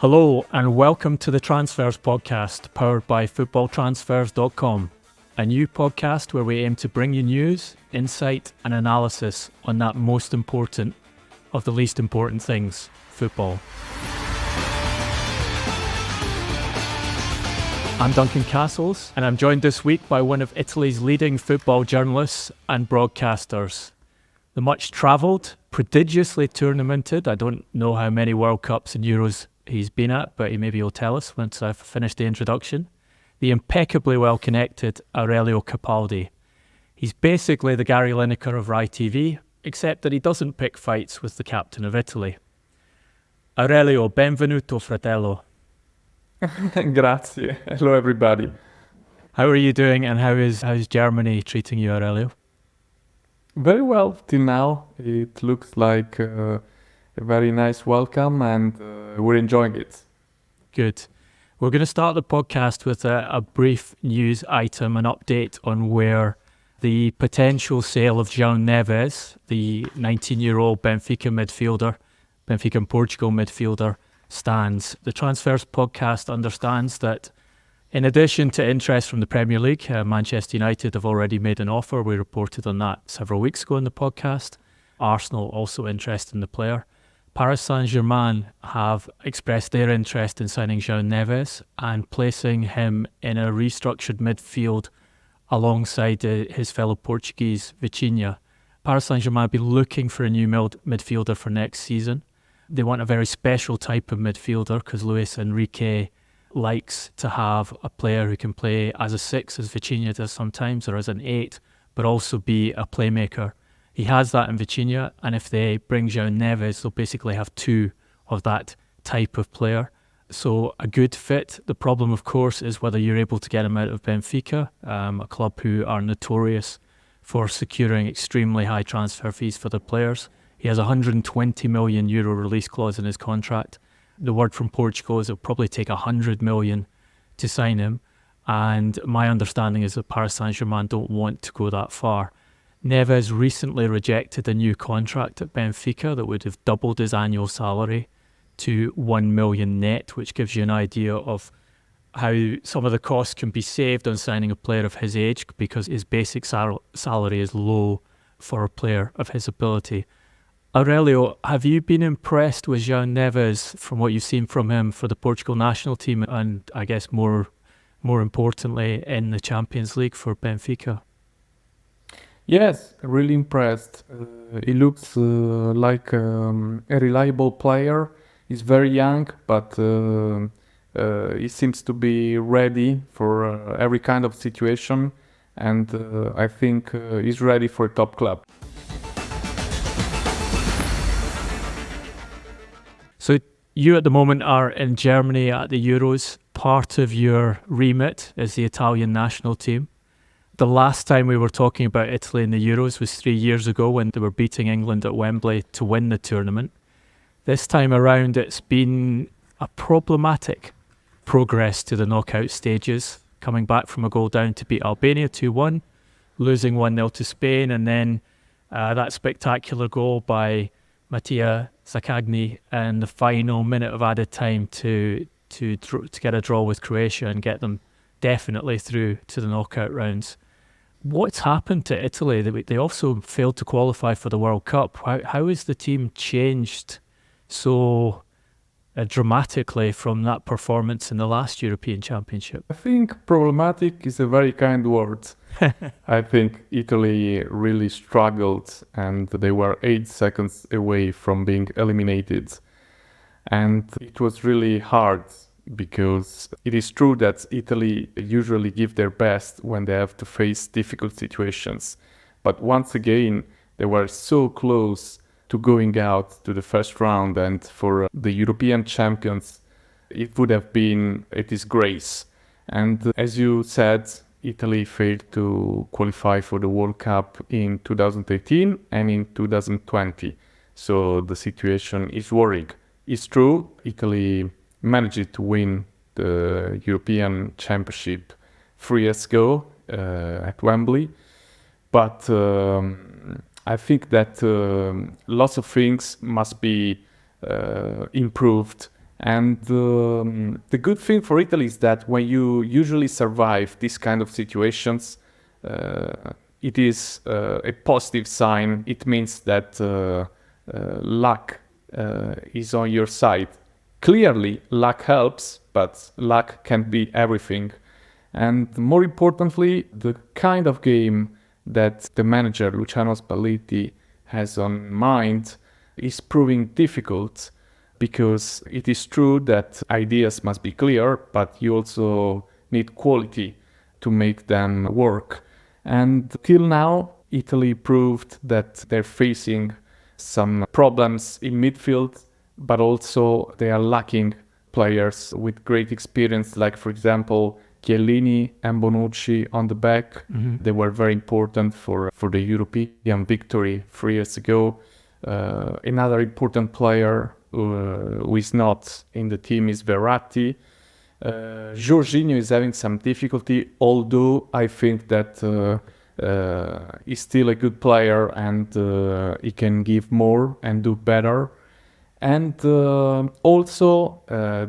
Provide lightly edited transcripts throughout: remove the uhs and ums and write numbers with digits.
Hello and welcome to the Transfers podcast powered by FootballTransfers.com, a new podcast where we aim to bring you news, insight and analysis on that most important of the least important things, football. I'm Duncan Castles and I'm joined this week by one of Italy's leading football journalists and broadcasters. The much travelled, prodigiously tournamented, I don't know how many World Cups and Euros he's been at, but maybe he'll tell us once I've finished the introduction. The impeccably well-connected Aurelio Capaldi. He's basically the Gary Lineker of Rai TV, except that he doesn't pick fights with the captain of Italy. Aurelio, benvenuto fratello. Grazie. Hello everybody. How are you doing and how's Germany treating you, Aurelio? Very well till now. It looks like a very nice welcome and we're enjoying it. Good. We're going to start the podcast with a brief news item, an update on where the potential sale of Joao Neves, the 19-year-old Benfica and Portugal midfielder, stands. The Transfers podcast understands that in addition to interest from the Premier League, Manchester United have already made an offer. We reported on that several weeks ago in the podcast. Arsenal also interested in the player. Paris Saint-Germain have expressed their interest in signing Joao Neves and placing him in a restructured midfield alongside his fellow Portuguese Vitinha. Paris Saint-Germain have been looking for a new midfielder for next season. They want a very special type of midfielder because Luis Enrique likes to have a player who can play as a 6, as Vitinha does sometimes, or as an 8, but also be a playmaker. He has that in Vitinha, and if they bring Joao Neves, they'll basically have 2 of that type of player. So a good fit. The problem, of course, is whether you're able to get him out of Benfica, a club who are notorious for securing extremely high transfer fees for their players. He has a €120 million release clause in his contract. The word from Portugal is it'll probably take 100 million to sign him. And my understanding is that Paris Saint-Germain don't want to go that far. Neves recently rejected a new contract at Benfica that would have doubled his annual salary to 1 million net, which gives you an idea of how some of the costs can be saved on signing a player of his age because his basic salary is low for a player of his ability. Aurelio, have you been impressed with Joao Neves from what you've seen from him for the Portugal national team and I guess more importantly in the Champions League for Benfica? Yes, really impressed. He looks like a reliable player. He's very young, but he seems to be ready for every kind of situation. And I think he's ready for a top club. So you at the moment are in Germany at the Euros. Part of your remit is the Italian national team. The last time we were talking about Italy in the Euros was 3 years ago when they were beating England at Wembley to win the tournament. This time around it's been a problematic progress to the knockout stages, coming back from a goal down to beat Albania 2-1, losing 1-0 to Spain, and then that spectacular goal by Mattia Zaccagni in the final minute of added time to get a draw with Croatia and get them definitely through to the knockout rounds. What's happened to Italy? They also failed to qualify for the World Cup. How has the team changed so dramatically from that performance in the last European Championship? I think problematic is a very kind word. I think Italy really struggled and they were 8 seconds away from being eliminated. And it was really hard because it is true that Italy usually give their best when they have to face difficult situations. But once again, they were so close to going out to the first round, and for the European champions, it would have been a disgrace. And as you said, Italy failed to qualify for the World Cup in 2018 and in 2020. So the situation is worrying. It's true, Italy managed to win the European Championship 3 years ago at Wembley. But I think that lots of things must be improved And the good thing for Italy is that when you usually survive these kind of situations, it is a positive sign. It means that luck is on your side. Clearly, luck helps, but luck can't be everything. And more importantly, the kind of game that the manager, Luciano Spalletti, has on mind is proving difficult, because it is true that ideas must be clear, but you also need quality to make them work. And till now, Italy proved that they're facing some problems in midfield, but also they are lacking players with great experience, like, for example, Chiellini and Bonucci on the back. Mm-hmm. They were very important for the European victory 3 years ago. Another important player who is not in the team is Verratti. Jorginho is having some difficulty, although I think that he's still a good player and he can give more and do better. And also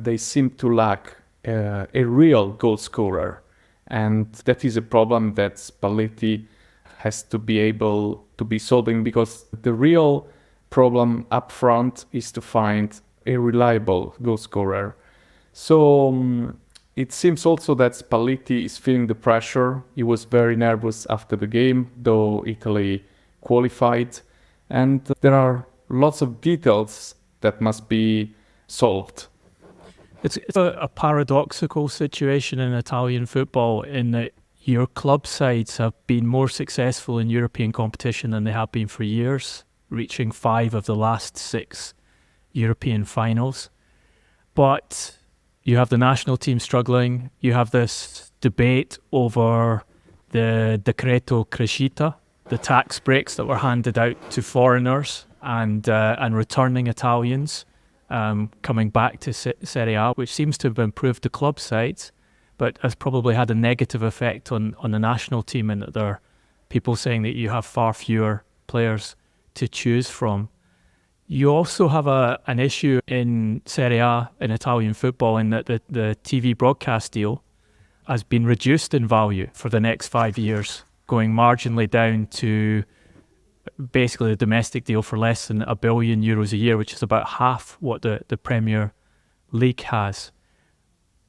they seem to lack a real goal scorer. And that is a problem that Spalletti has to be able to be solving, because the real problem up front is to find a reliable goal scorer. So it seems also that Spalletti is feeling the pressure. He was very nervous after the game, though Italy qualified. And there are lots of details that must be solved. It's a paradoxical situation in Italian football, in that your club sides have been more successful in European competition than they have been for years, reaching 5 of the last 6 European finals. But you have the national team struggling. You have this debate over the Decreto Crescita, the tax breaks that were handed out to foreigners and returning Italians coming back to Serie A, which seems to have improved the club sides, but has probably had a negative effect on the national team, in that there are people saying that you have far fewer players to choose from. You also have an issue in Serie A in Italian football, in that the TV broadcast deal has been reduced in value for the next 5 years, going marginally down to basically the domestic deal for less than €1 billion a year, which is about half what the Premier League has.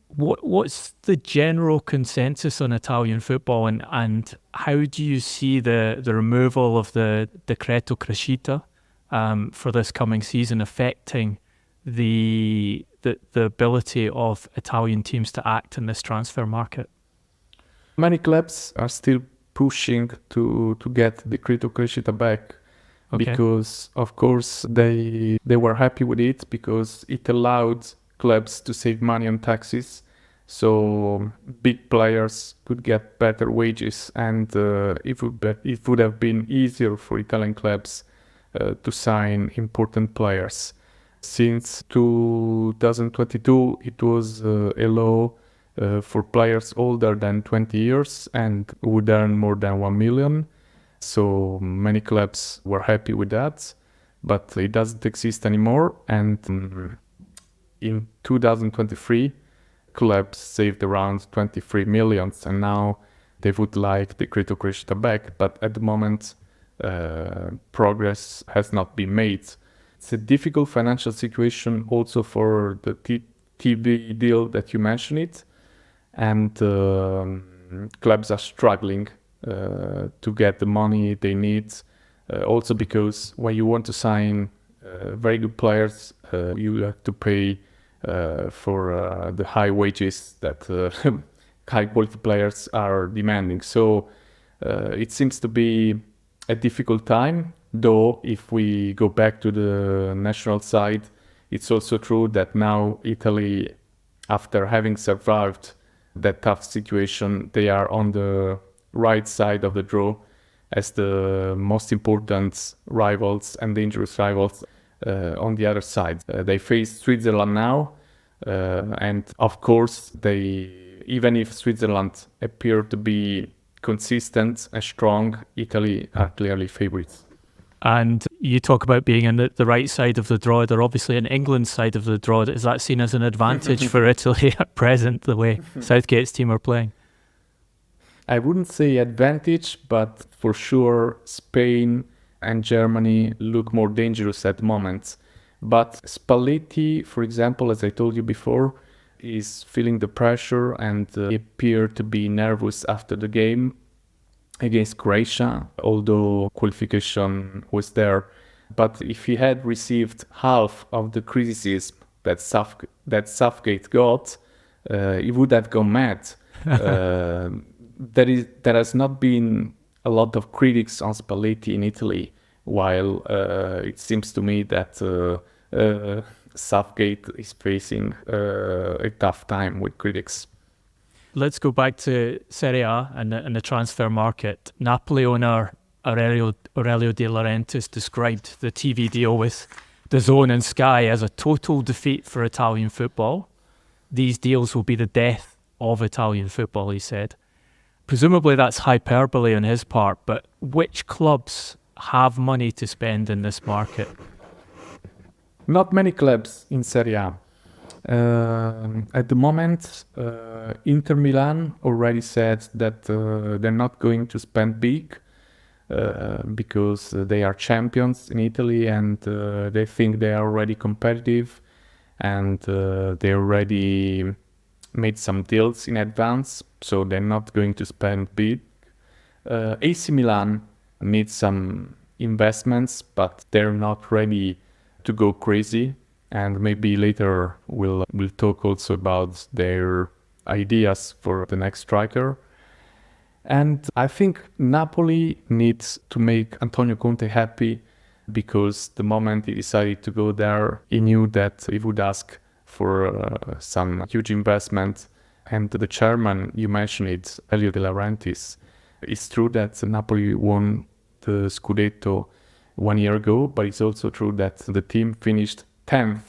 What's the general consensus on Italian football, and how do you see the removal of the Decreto Crescita for this coming season affecting the ability of Italian teams to act in this transfer market? Many clubs are still pushing to get the Decreto Crescita back, because of course they were happy with it, because it allowed clubs to save money on taxes, so big players could get better wages, and it would have been easier for Italian clubs to sign important players. Since 2022 it was a law for players older than 20 years and would earn more than 1 million. So many clubs were happy with that, but it doesn't exist anymore. And in 2023, clubs saved around 23 million, and now they would like the Decreto Crescita back. But at the moment, progress has not been made. It's a difficult financial situation also for the TV deal that you mentioned, and clubs are struggling to get the money they need. Also because when you want to sign very good players, you have to pay for the high wages that high quality players are demanding. So it seems to be a difficult time, though if we go back to the national side, it's also true that now Italy, after having survived that tough situation, they are on the right side of the draw as the most important rivals and dangerous rivals on the other side. They face Switzerland now, and of course, even if Switzerland appear to be consistent and strong, Italy are clearly favorites. And you talk about being on the right side of the draw. They're obviously on England's side of the draw. Is that seen as an advantage for Italy at present, the way Southgate's team are playing? I wouldn't say advantage, but for sure Spain and Germany look more dangerous at the moment. But Spalletti, for example, as I told you before, is feeling the pressure and appeared to be nervous after the game against Croatia, although qualification was there. But if he had received half of the criticism that Southgate got, he would have gone mad. There has not been a lot of critics on Spalletti in Italy, while it seems to me that Southgate is facing a tough time with critics. Let's go back to Serie A and the transfer market. Napoli owner Aurelio De Laurentiis described the TV deal with DAZN and Sky as a total defeat for Italian football. These deals will be the death of Italian football, he said. Presumably that's hyperbole on his part, but which clubs have money to spend in this market? Not many clubs in Serie A. At the moment, Inter Milan already said that they're not going to spend big because they are champions in Italy and they think they are already competitive and they already made some deals in advance, so they're not going to spend big. AC Milan needs some investments, but they're not ready to go crazy. And maybe later we'll talk also about their ideas for the next striker. And I think Napoli needs to make Antonio Conte happy, because the moment he decided to go there, he knew that he would ask for some huge investment. And the chairman, you mentioned it, Aurelio De Laurentiis. It's true that Napoli won the Scudetto 1 year ago, but it's also true that the team finished 10th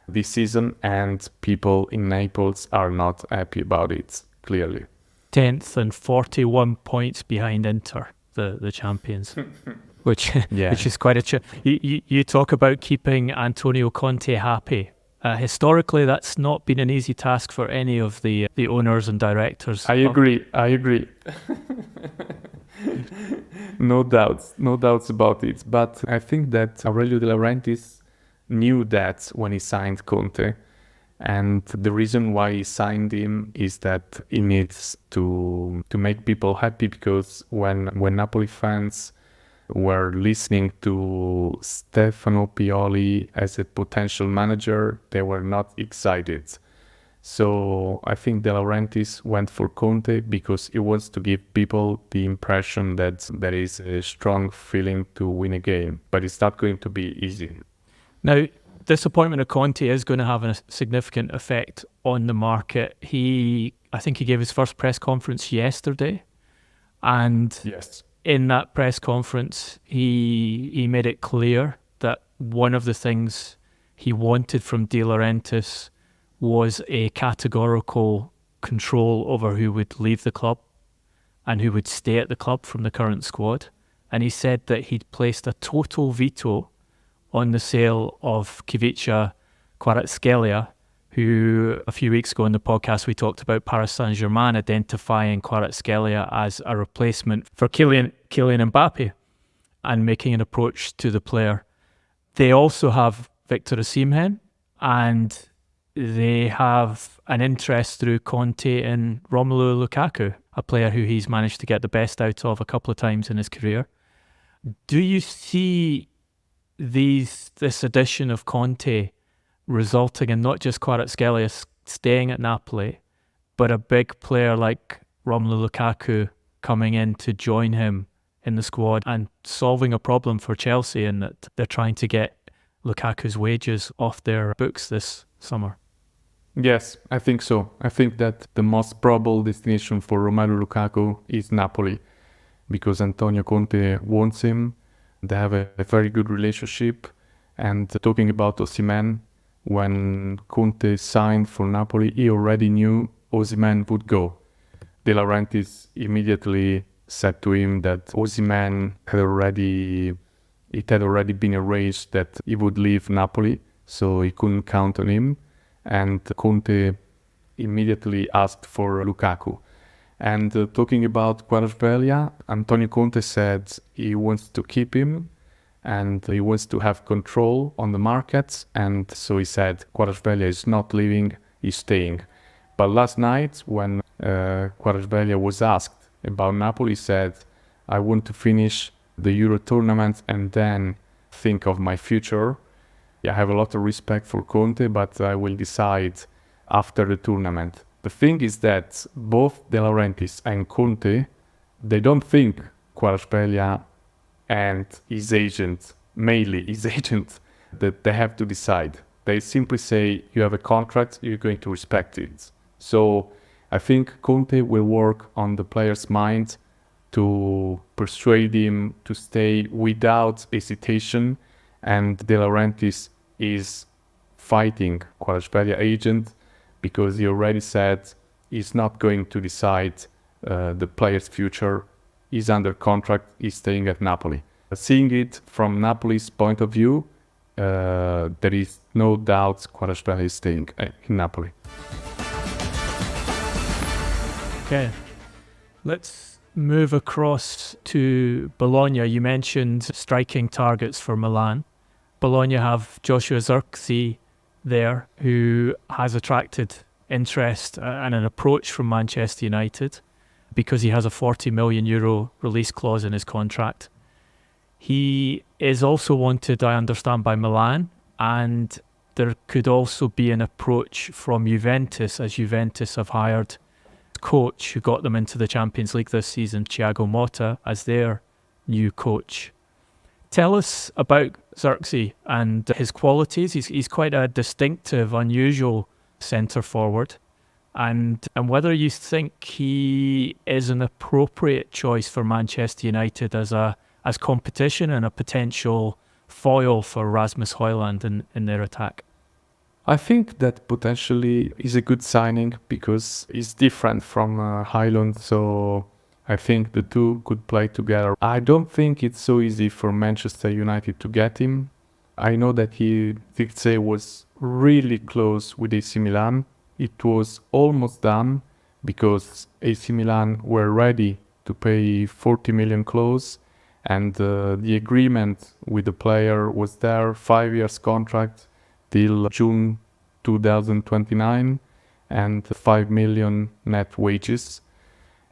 this season, and people in Naples are not happy about it, clearly. 10th and 41 points behind Inter, the champions, which is quite a... You talk about keeping Antonio Conte happy. Historically, that's not been an easy task for any of the owners and directors. I agree. No doubts about it. But I think that Aurelio De Laurentiis knew that when he signed Conte, and the reason why he signed him is that he needs to make people happy, because when Napoli fans were listening to Stefano Pioli as a potential manager, they were not excited. So I think De Laurentiis went for Conte because he wants to give people the impression that there is a strong feeling to win a game, but it's not going to be easy. Now, disappointment of Conte is going to have a significant effect on the market. I think he gave his first press conference yesterday, and yes, in that press conference, he made it clear that one of the things he wanted from De Laurentiis was a categorical control over who would leave the club and who would stay at the club from the current squad. And he said that he'd placed a total veto on the sale of Kvaratskhelia, who a few weeks ago in the podcast we talked about Paris Saint-Germain identifying Kvaratskhelia as a replacement for Kylian Mbappe and making an approach to the player. They also have Victor Osimhen, and they have an interest through Conte in Romelu Lukaku, a player who he's managed to get the best out of a couple of times in his career. Do you see this addition of Conte resulting in not just Kvaratskhelia staying at Napoli, but a big player like Romelu Lukaku coming in to join him in the squad and solving a problem for Chelsea in that they're trying to get Lukaku's wages off their books this summer? Yes, I think so. I think that the most probable destination for Romelu Lukaku is Napoli, because Antonio Conte wants him. They have a very good relationship. And talking about Osimhen, when Conte signed for Napoli, he already knew Osimhen would go. De Laurentiis immediately said to him that Osimhen had already it had already been arranged that he would leave Napoli, so he couldn't count on him. And Conte immediately asked for Lukaku. And talking about Kvaratskhelia, Antonio Conte said he wants to keep him and he wants to have control on the markets. And so he said Kvaratskhelia is not leaving, he's staying. But last night, when Kvaratskhelia was asked about Napoli, he said, I want to finish the Euro tournament and then think of my future. I have a lot of respect for Conte, but I will decide after the tournament. The thing is that both De Laurentiis and Conte, they don't think Kvaratskhelia and his agent, mainly his agent, that they have to decide. They simply say, you have a contract, you're going to respect it. So I think Conte will work on the player's mind to persuade him to stay without hesitation, and De Laurentiis is fighting Kvaratskhelia agent because he already said he's not going to decide the player's future. He's under contract, he's staying at Napoli. Seeing it from Napoli's point of view, there is no doubt Kvaratskhelia is staying in Napoli. Okay, let's move across to Bologna. You mentioned striking targets for Milan. Bologna have Joshua Zirkzee there, who has attracted interest and an approach from Manchester United because he has a €40 million release clause in his contract. He is also wanted, I understand, by Milan, and there could also be an approach from Juventus, as Juventus have hired coach who got them into the Champions League this season, Thiago Motta, as their new coach. Tell us about Zirkzee and his qualities. He's quite a distinctive, unusual centre forward, and whether you think he is an appropriate choice for Manchester United as competition and a potential foil for Rasmus Højlund in their attack. I think that potentially is a good signing because it's different from Højlund, so I think the two could play together. I don't think it's so easy for Manchester United to get him. I know that Zirkzee was really close with AC Milan. It was almost done because AC Milan were ready to pay 40 million clause, and the agreement with the player was there, 5 years contract till June 2029 and 5 million net wages.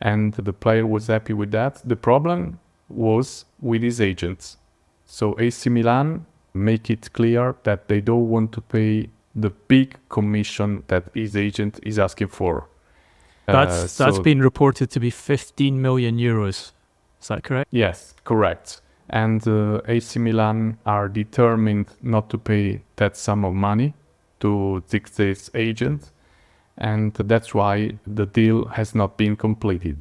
And the player was happy with that. The problem was with his agents. So AC Milan make it clear that they don't want to pay the big commission that his agent is asking for. That's been reported to be €15 million. Is that correct? Yes, correct. And AC Milan are determined not to pay that sum of money to Zirkzee's agent, and that's why the deal has not been completed.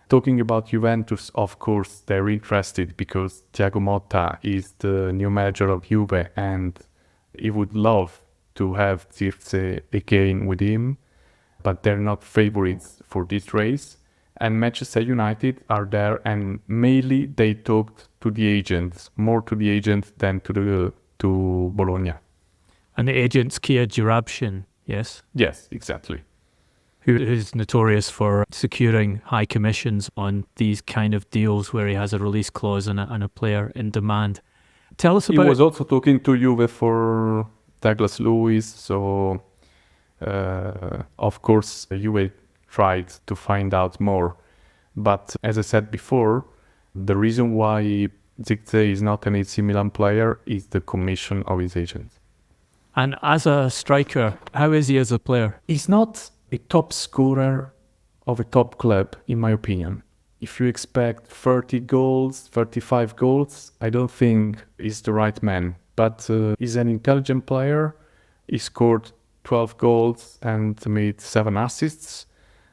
Talking about Juventus, of course, they're interested because Thiago Motta is the new manager of Juve, and he would love to have Zirkzee again with him, but they're not favorites for this race. And Manchester United are there, and mainly they talked to the agents, more to the agents than to Bologna. And the agent's Kia Jarabshin, yes? Yes, exactly. Who is notorious for securing high commissions on these kind of deals where he has a release clause and a player in demand. Tell us about... He was also talking to Juve for Douglas Luiz, so of course Juve tried to find out more. But as I said before, the reason why Zirkzee is not an AC Milan player is the commission of his agent. And as a striker, how is he as a player? He's not a top scorer of a top club, in my opinion. If you expect 30 goals, 35 goals, I don't think he's the right man. But he's an intelligent player. He scored 12 goals and made 7 assists.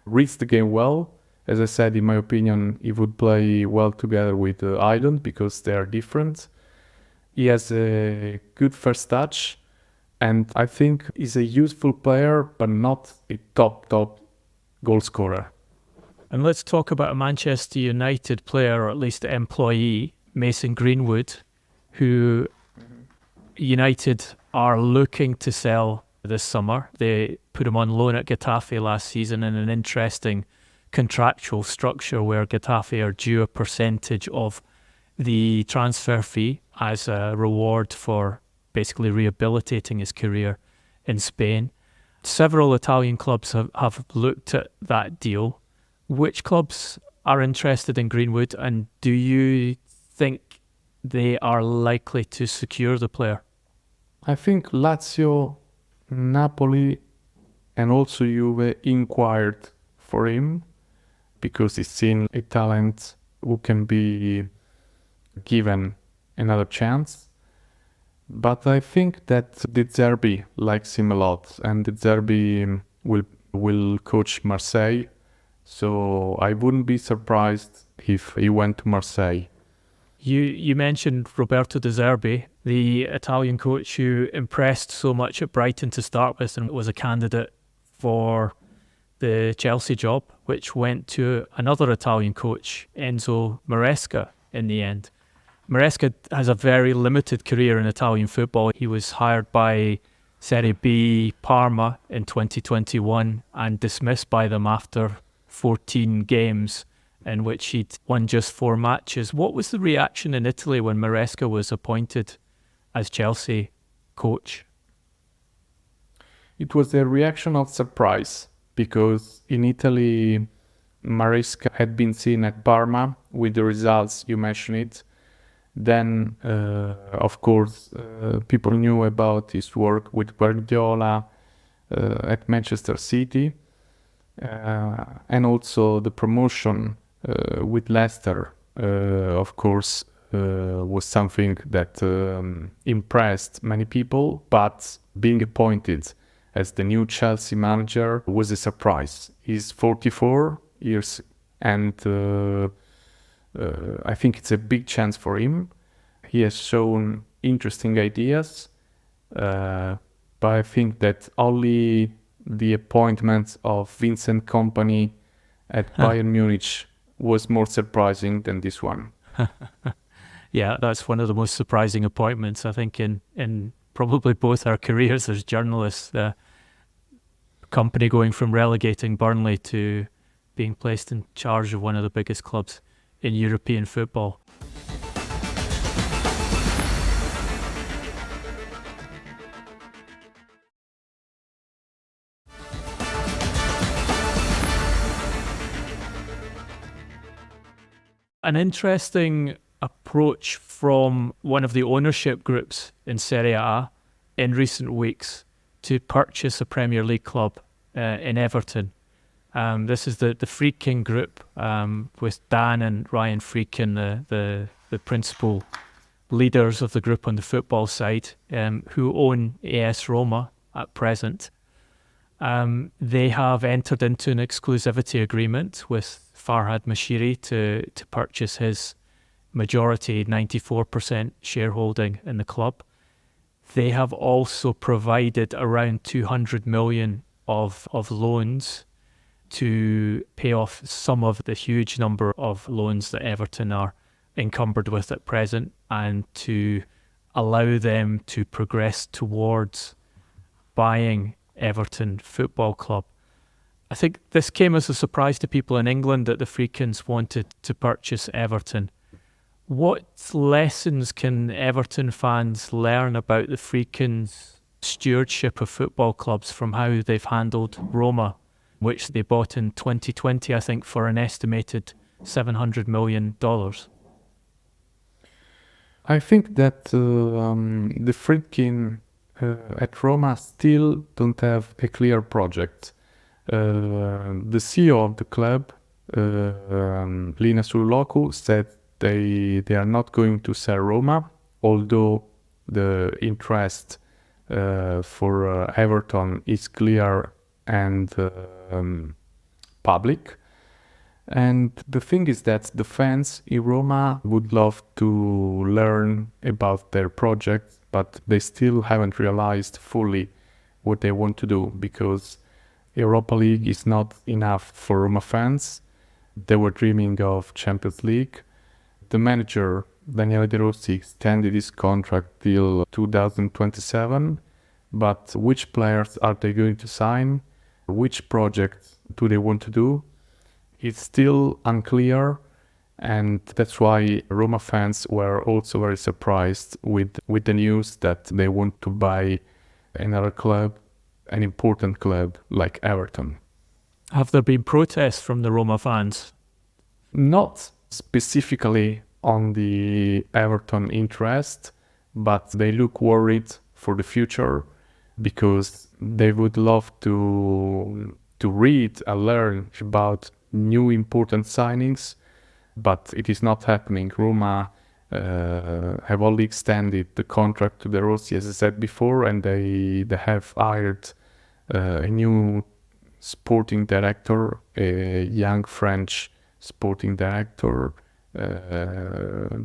Reads the game well. As I said, in my opinion, he would play well together with Højlund because they are different. He has a good first touch, and I think he's a useful player, but not a top goal scorer. And let's talk about a Manchester United player, or at least employee, Mason Greenwood, who United are looking to sell this summer. They put him on loan at Getafe last season in an interesting contractual structure where Getafe are due a percentage of the transfer fee as a reward for basically rehabilitating his career in Spain. Several Italian clubs have looked at that deal. Which clubs are interested in Greenwood, and do you think they are likely to secure the player? I think Lazio, Napoli, and also Juve inquired for him because he's seen a talent who can be given another chance. But I think that the Zerbi likes him a lot, and the Zerbi will coach Marseille. So I wouldn't be surprised if he went to Marseille. You mentioned Roberto De Zerbi, the Italian coach who impressed so much at Brighton to start with and was a candidate for the Chelsea job, which went to another Italian coach, Enzo Maresca, in the end. Maresca has a very limited career in Italian football. He was hired by Serie B Parma in 2021 and dismissed by them after 14 games, in which he'd won just 4 matches. What was the reaction in Italy when Maresca was appointed as Chelsea coach? It was a reaction of surprise because in Italy, Maresca had been seen at Parma with the results, you mentioned it. Then, of course, people knew about his work with Guardiola at Manchester City, and also the promotion with Leicester, of course, was something that impressed many people, but being appointed as the new Chelsea manager was a surprise. He's 44 years and I think it's a big chance for him. He has shown interesting ideas, but I think that only the appointment of Vincent Kompany at Bayern Munich was more surprising than this one. Yeah, that's one of the most surprising appointments, I think, in probably both our careers as journalists. The Kompany going from relegating Burnley to being placed in charge of one of the biggest clubs in European football. An interesting approach from one of the ownership groups in Serie A in recent weeks to purchase a Premier League club in Everton. This is the Friedkin group with Dan and Ryan Friedkin, the principal leaders of the group on the football side, who own AS Roma at present. They have entered into an exclusivity agreement with Farhad Mashiri to purchase his majority 94% shareholding in the club. They have also provided around 200 million of loans to pay off some of the huge number of loans that Everton are encumbered with at present, and to allow them to progress towards buying Everton Football Club. I think this came as a surprise to people in England that the Friedkins wanted to purchase Everton. What lessons can Everton fans learn about the Friedkins' stewardship of football clubs from how they've handled Roma, which they bought in 2020, I think, for an estimated $700 million? I think that the Friedkin at Roma still don't have a clear project. The CEO of the club, Linas Lukaku, said they are not going to sell Roma, although the interest for Everton is clear and public. And the thing is that the fans in Roma would love to learn about their project, but they still haven't realized fully what they want to do, because Europa League is not enough for Roma fans. They were dreaming of Champions League. The manager Daniele De Rossi extended his contract till 2027, but which players are they going to sign? Which project do they want to do? It's still unclear, and that's why Roma fans were also very surprised with the news that they want to buy another club, an important club like Everton. Have there been protests from the Roma fans? Not specifically on the Everton interest, but they look worried for the future because they would love to read and learn about new important signings, but it is not happening. Roma have only extended the contract to De Rossi, as I said before, and they have hired a new sporting director, a young French sporting director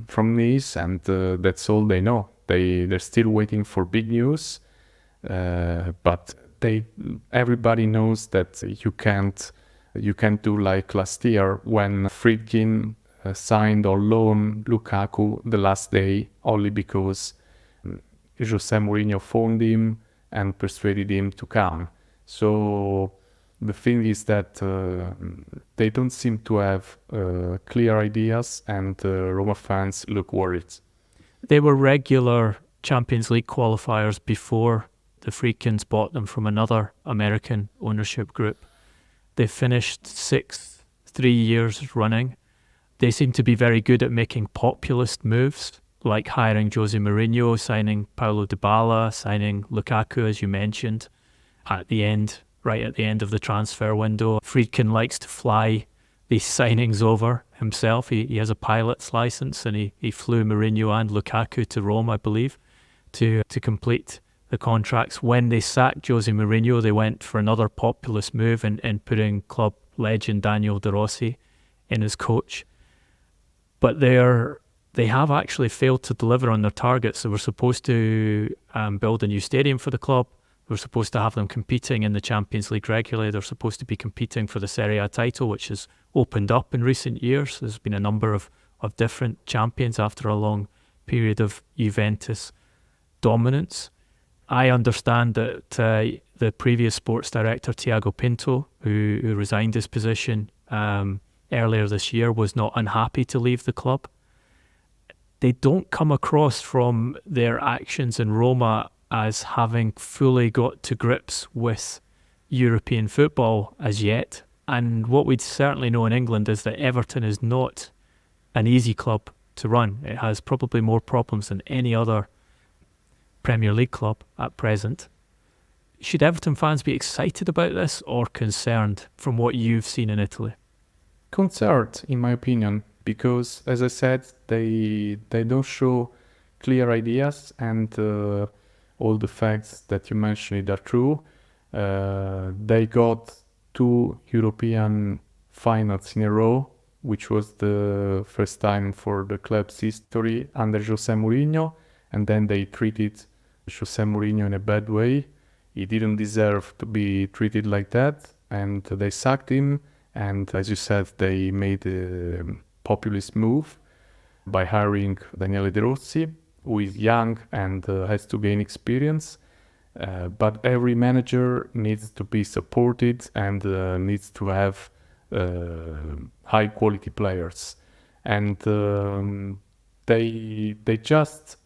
from Nice, and that's all they know. They're still waiting for big news, but everybody knows that you can't do like last year when Friedkins signed or loaned Lukaku the last day only because Jose Mourinho phoned him and persuaded him to come. So the thing is that they don't seem to have clear ideas, and Roma fans look worried. They were regular Champions League qualifiers before the Friedkins bought them from another American ownership group. They finished 6th 3 years running. They seem to be very good at making populist moves, like hiring Jose Mourinho, signing Paulo Dybala, signing Lukaku, as you mentioned, right at the end of the transfer window. Friedkin likes to fly these signings over himself. He has a pilot's license, and he flew Mourinho and Lukaku to Rome, I believe, to complete the contracts. When they sacked Jose Mourinho, they went for another populist move and putting club legend Daniele De Rossi in as coach. But they have actually failed to deliver on their targets. They were supposed to build a new stadium for the club. They were supposed to have them competing in the Champions League regularly. They're supposed to be competing for the Serie A title, which has opened up in recent years. There's been a number of different champions after a long period of Juventus dominance. I understand that the previous sports director, Tiago Pinto, who resigned his position earlier this year, was not unhappy to leave the club. They don't come across from their actions in Roma as having fully got to grips with European football as yet. And what we'd certainly know in England is that Everton is not an easy club to run. It has probably more problems than any other Premier League club at present. Should Everton fans be excited about this or concerned from what you've seen in Italy? Concerned, in my opinion, because, as I said, they don't show clear ideas, and all the facts that you mentioned are true. They got 2 European finals in a row, which was the first time for the club's history under Jose Mourinho, and then they treated Jose Mourinho in a bad way. He didn't deserve to be treated like that, and they sacked him. And as you said, they made a populist move by hiring Daniele De Rossi, who is young and has to gain experience. But every manager needs to be supported and needs to have high quality players. And they just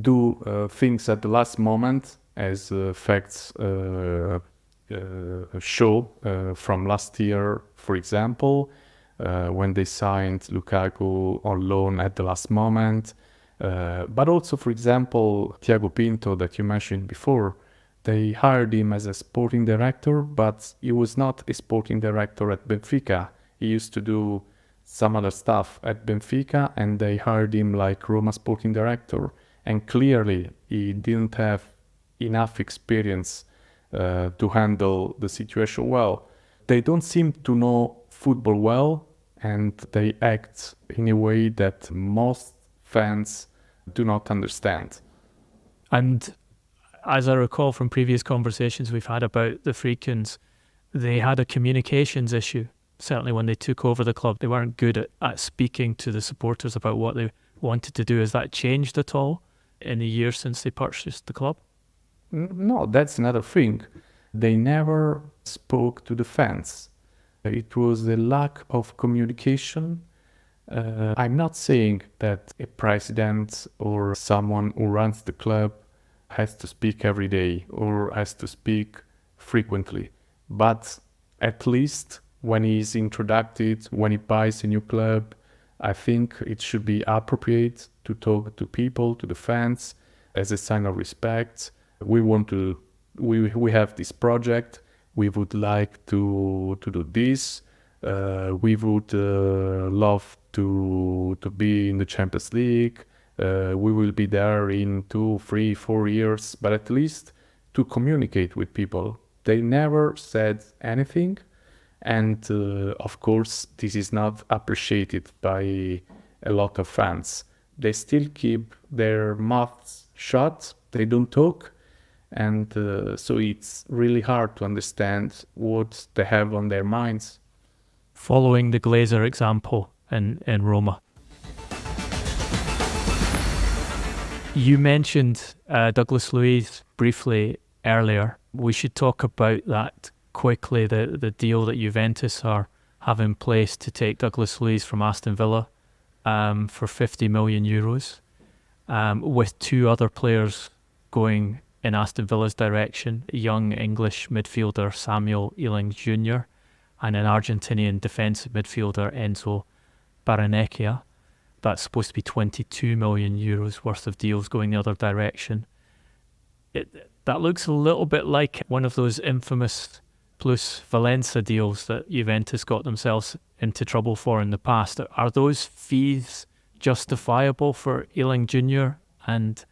do things at the last moment, as facts show from last year, for example, when they signed Lukaku on loan at the last moment. But also, for example, Tiago Pinto that you mentioned before, they hired him as a sporting director, but he was not a sporting director at Benfica. He used to do some other stuff at Benfica, and they hired him like Roma sporting director. And clearly, he didn't have enough experience to handle the situation well. They don't seem to know football well, and they act in a way that most fans do not understand. And as I recall from previous conversations we've had about the Friedkins, they had a communications issue. certainly when they took over the club, they weren't good at speaking to the supporters about what they wanted to do. Has that changed at all in the years since they purchased the club? No, that's another thing. They never spoke to the fans. It was a lack of communication. I'm not saying that a president or someone who runs the club has to speak every day or has to speak frequently, but at least when he's introduced, when he buys a new club, I think it should be appropriate to talk to people, to the fans, as a sign of respect. We have this project. We would like to do this. We would love to be in the Champions League. We will be there in 2, 3, 4 years, but at least to communicate with people. They never said anything, and of course this is not appreciated by a lot of fans. They still keep their mouths shut, they don't talk, and so it's really hard to understand what they have on their minds. Following the Glazer example in Roma. You mentioned Douglas Luiz briefly earlier. We should talk about that quickly, the deal that Juventus are have in place to take Douglas Luiz from Aston Villa for 50 million euros, with 2 other players going in Aston Villa's direction, a young English midfielder Samuel Ealing Jr. and an Argentinian defensive midfielder Enzo Baranecchia. That's supposed to be 22 million euros worth of deals going the other direction. That looks a little bit like one of those infamous Plus Valenza deals that Juventus got themselves into trouble for in the past. Are those fees justifiable for Ealing Jr. and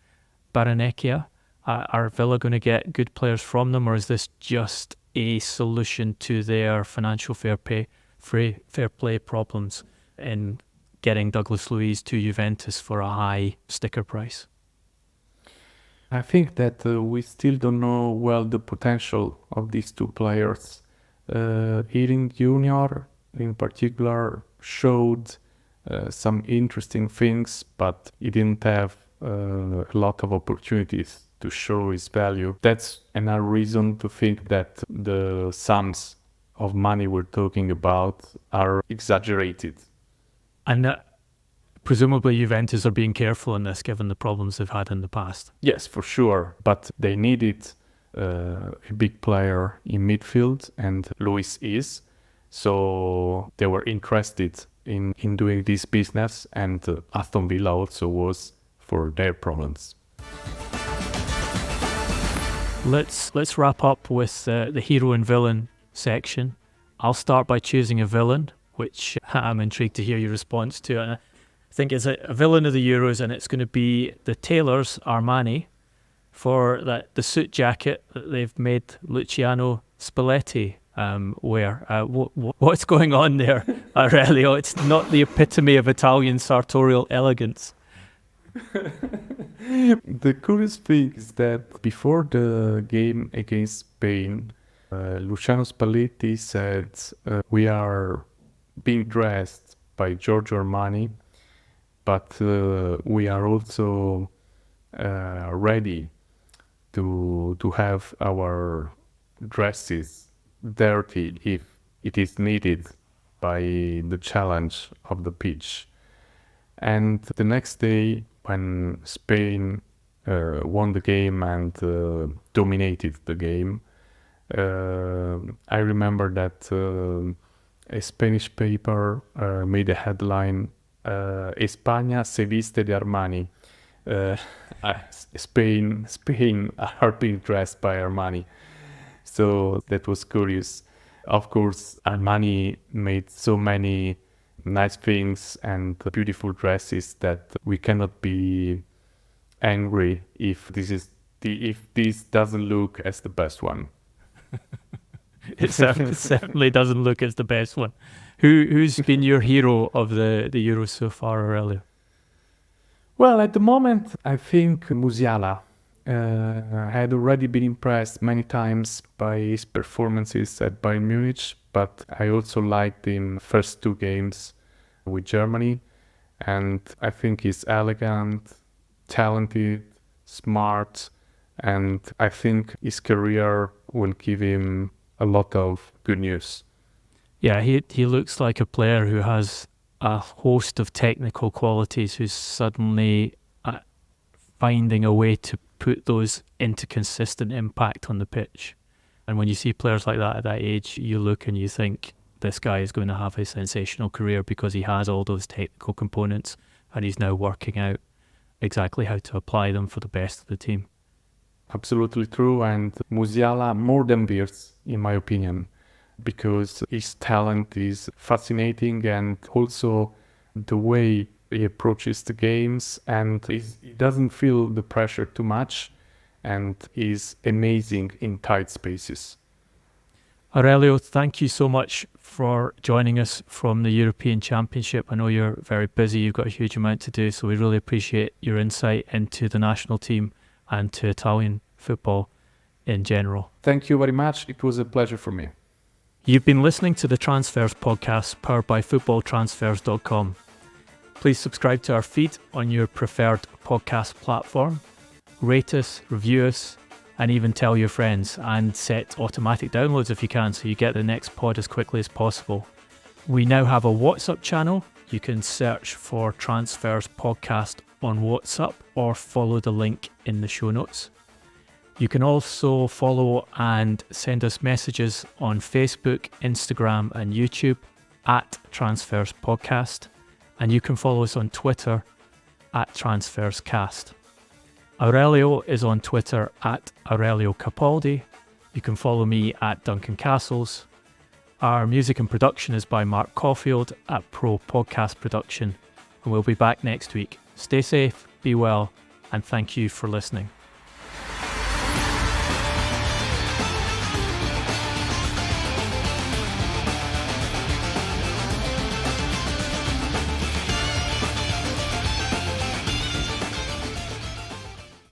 Baranecchia? Are Villa going to get good players from them, or is this just a solution to their financial fair play problems in getting Douglas Luiz to Juventus for a high sticker price? I think that we still don't know well the potential of these 2 players. Ealing Jr. in particular showed some interesting things, but he didn't have a lot of opportunities to show his value. That's another reason to think that the sums of money we're talking about are exaggerated. And presumably Juventus are being careful in this, given the problems they've had in the past. Yes, for sure. But they needed a big player in midfield, and Luiz is. So they were interested in doing this business, and Aston Villa also was for their problems. Let's wrap up with the hero and villain section. I'll start by choosing a villain, which I'm intrigued to hear your response to. And I think it's a villain of the Euros, and it's going to be the tailors, Armani, for the suit jacket that they've made Luciano Spalletti wear. What's going on there, Aurelio? It's not the epitome of Italian sartorial elegance. The curious thing is that before the game against Spain, Luciano Spalletti said, we are being dressed by Giorgio Armani, but we are also ready to have our dresses dirty if it is needed by the challenge of the pitch. And the next day, when Spain won the game and dominated the game, I remember that a Spanish paper made a headline, España se viste de Armani. Spain are being dressed by Armani. So that was curious. Of course, Armani made so many nice things and beautiful dresses that we cannot be angry if this doesn't look as the best one. It certainly doesn't look as the best one. Who's been your hero of the Euros so far, Aurelio? Well, at the moment, I think Musiala had already been impressed many times by his performances at Bayern Munich, but I also liked him first 2 games with Germany, and I think he's elegant, talented, smart, and I think his career will give him a lot of good news. Yeah, he looks like a player who has a host of technical qualities, who's suddenly finding a way to put those into consistent impact on the pitch. And when you see players like that at that age, you look and you think, this guy is going to have a sensational career because he has all those technical components and he's now working out exactly how to apply them for the best of the team. Absolutely true, and Musiala more than Wirtz, in my opinion, because his talent is fascinating, and also the way he approaches the games, and he doesn't feel the pressure too much, and is amazing in tight spaces. Aurelio, thank you so much for joining us from the European Championship. I know you're very busy, you've got a huge amount to do, so we really appreciate your insight into the national team and to Italian football in general. Thank you very much. It was a pleasure for me. You've been listening to the Transfers podcast powered by FootballTransfers.com. Please subscribe to our feed on your preferred podcast platform. Rate us, review us, and even tell your friends, and set automatic downloads if you can so you get the next pod as quickly as possible. We now have a WhatsApp channel. You can search for Transfers Podcast on WhatsApp or follow the link in the show notes. You can also follow and send us messages on Facebook, Instagram and YouTube at Transfers Podcast. And you can follow us on Twitter at TransfersCast. Aurelio is on Twitter at Aurelio Capaldi. You can follow me at Duncan Castles. Our music and production is by Mark Caulfield at Pro Podcast Production. And we'll be back next week. Stay safe, be well, and thank you for listening.